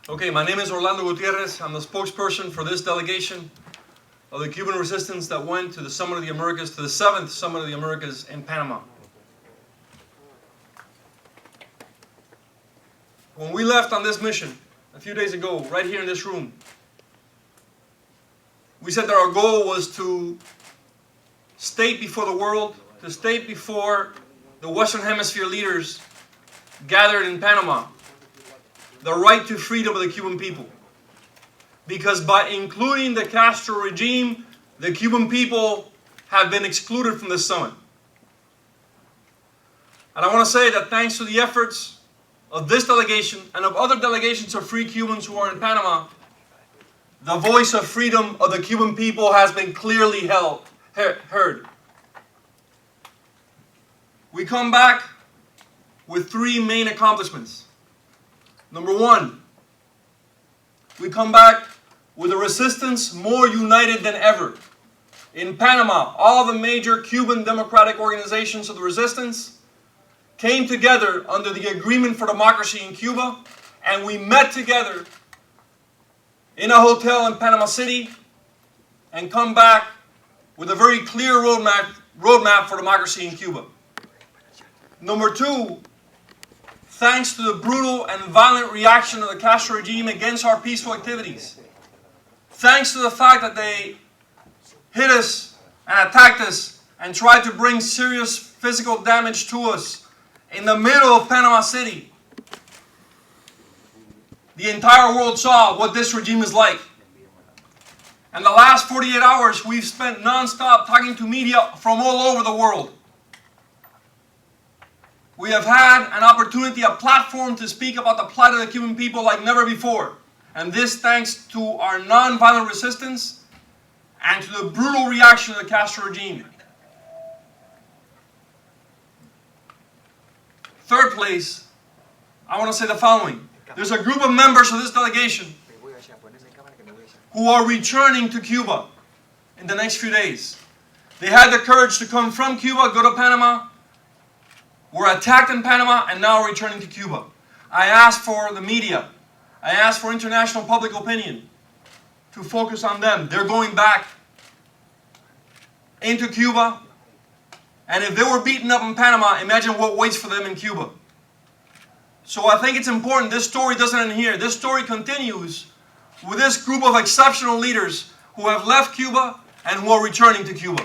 Okay, my name is Orlando Gutierrez. I'm the spokesperson for this delegation of the Cuban resistance that went to the Summit of the Americas, to the 7th Summit of the Americas in Panama. When we left on this mission a few days ago, right here in this room, we said that our goal was to state before the world, to state before the Western Hemisphere leaders gathered in Panama, the right to freedom of the Cuban people. Because by including the Castro regime, the Cuban people have been excluded from this summit. And I want to say that thanks to the efforts of this delegation and of other delegations of free Cubans who are in Panama, the voice of freedom of the Cuban people has been clearly heard. We come back with three main accomplishments. Number one, we come back with a resistance more united than ever. In Panama, all the major Cuban democratic organizations of the resistance came together under the Agreement for Democracy in Cuba, and we met together in a hotel in Panama City and come back with a very clear roadmap for democracy in Cuba. Number two, thanks to the brutal and violent reaction of the Castro regime against our peaceful activities, thanks to the fact that they hit us and attacked us and tried to bring serious physical damage to us in the middle of Panama City, the entire world saw what this regime is like. And the last 48 hours, we've spent non-stop talking to media from all over the world. We have had an opportunity, a platform to speak about the plight of the Cuban people like never before. And this thanks to our non-violent resistance and to the brutal reaction of the Castro regime. Third place, I want to say the following. There's a group of members of this delegation who are returning to Cuba in the next few days. They had the courage to come from Cuba, go to Panama, were attacked in Panama, and now are returning to Cuba. I asked for the media, I asked for international public opinion to focus on them. They're going back into Cuba, and if they were beaten up in Panama, imagine what waits for them in Cuba. So I think it's important, this story doesn't end here. This story continues with this group of exceptional leaders who have left Cuba and who are returning to Cuba.